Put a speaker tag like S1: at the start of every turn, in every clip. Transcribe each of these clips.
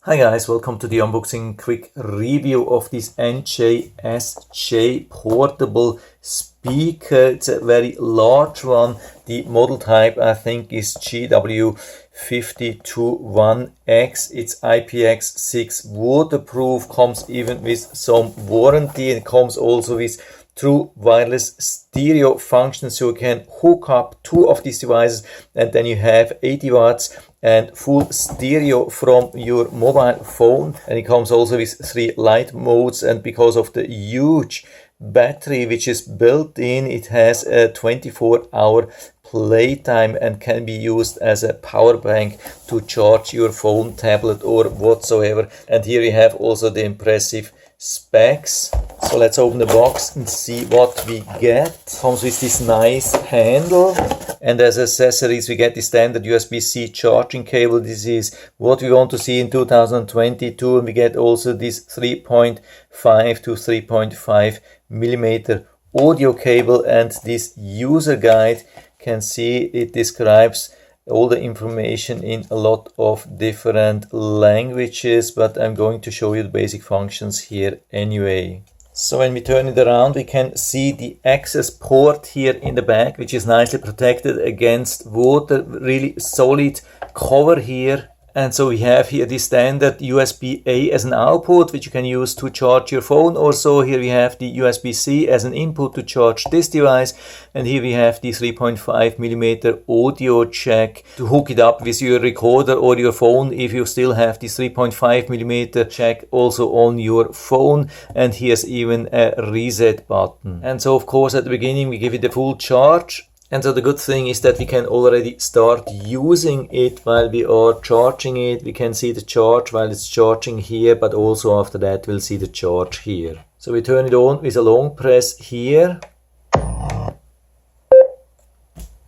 S1: Hi guys, welcome to the unboxing quick review of this NJSJ portable speaker. It's a very large one. The model type I think is GW521X. It's IPX6 waterproof, comes even with some warranty, and comes also with true wireless stereo function, so you can hook up two of these devices and then you have 80 watts and full stereo from your mobile phone. And it comes also with 3 light modes, and because of the huge battery which is built in, it has a 24-hour playtime and can be used as a power bank to charge your phone, tablet or whatsoever. And here we have also the impressive specs. So let's open the box and see what we get. Comes with this nice handle, and as accessories we get the standard USB-C charging cable. This is what we want to see in 2022, and we get also this 3.5 to 3.5 millimeter audio cable, and this user guide. Can see it describes all the information in a lot of different languages, but I'm going to show you the basic functions here anyway. So when we turn it around, we can see the access port here in the back, which is nicely protected against water, really solid cover here. And so we have here the standard USB-A as an output, which you can use to charge your phone. Also here we have the USB-C as an input to charge this device. And here we have the 3.5 millimeter audio jack to hook it up with your recorder or your phone if you still have the 3.5 millimeter jack also on your phone. And here's even a reset button. And so of course at the beginning we give it a full charge. And so the good thing is that we can already start using it while we are charging it. We can see the charge while it's charging here, but also after that we'll see the charge here. So we turn it on with a long press here.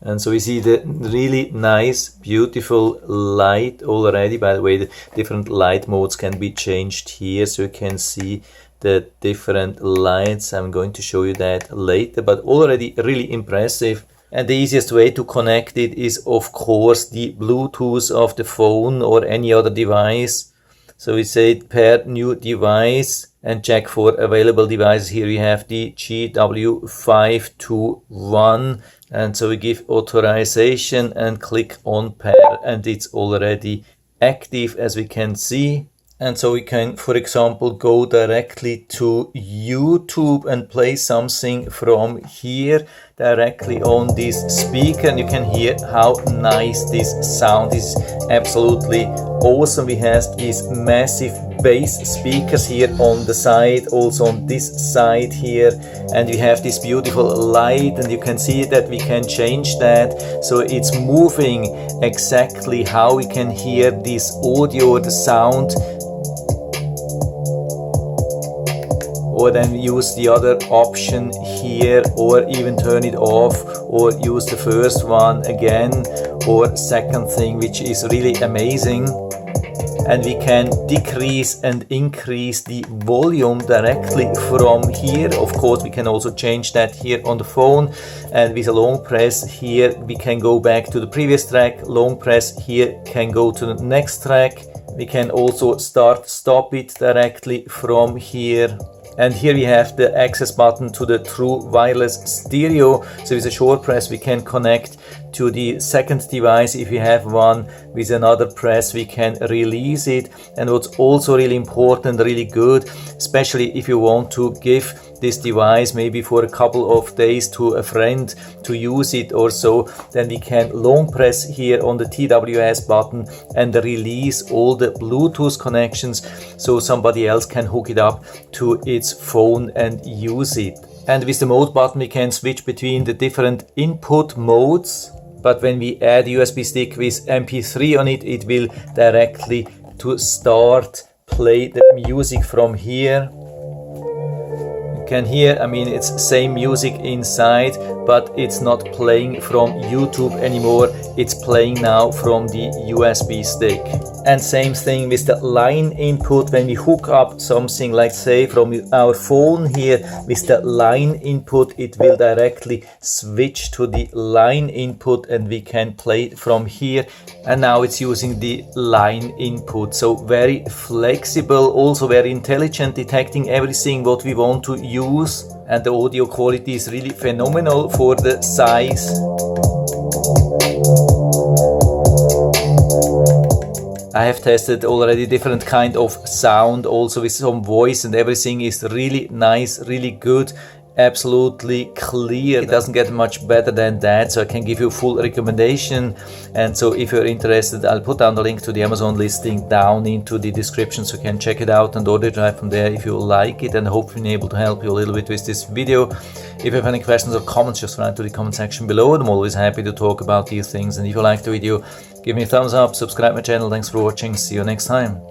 S1: And so we see the really nice, beautiful light already. By the way, the different light modes can be changed here, so you can see the different lights. I'm going to show you that later, but already really impressive. And the easiest way to connect it is of course the Bluetooth of the phone or any other device. So we say pair new device and check for available devices. Here we have the GW521, and so we give authorization and click on pair, and it's already active as we can see. And so we can, for example, go directly to YouTube and play something from here directly on this speaker, and you can hear how nice this sound is. Absolutely awesome. We have these massive bass speakers here on the side, also on this side here, and we have this beautiful light, and you can see that we can change that so it's moving exactly how we can hear this audio, the sound. Or then use the other option here, or even turn it off, or use the first one again, or second thing, which is really amazing. And we can decrease and increase the volume directly from here. Of course we can also change that here on the phone, and with a long press here we can go back to the previous track. Long press here can go to the next track. We can also stop it directly from here. And here we have the access button to the true wireless stereo. So with a short press we can connect to the second device if we have one. With another press we can release it. And what's also really important, really good, especially if you want to give this device maybe for a couple of days to a friend to use it or so, then we can long press here on the TWS button and release all the Bluetooth connections so somebody else can hook it up to its phone and use it. And with the mode button we can switch between the different input modes, but when we add USB stick with MP3 on it, it will directly to start play the music from here. can hear, I mean, it's same music inside, but it's not playing from YouTube anymore. It's playing now from the USB stick. And same thing with the line input. When we hook up something like, say, from our phone here with the line input, it will directly switch to the line input and we can play from here. And now it's using the line input. So very flexible, also very intelligent, detecting everything what we want to use. And the audio quality is really phenomenal for the size. I have tested already different kind of sound, also with some voice, and everything is really nice, really good, absolutely clear. It doesn't get much better than that, so I can give you full recommendation. And so if you're interested, I'll put down the link to the Amazon listing down into the description, so you can check it out and order it right from there if you like it, and hopefully be able to help you a little bit with this video. If you have any questions or comments, just write to the comment section below. I'm always happy to talk about these things. And if you like the video, give me a thumbs up, subscribe my channel. Thanks for watching. See you next time.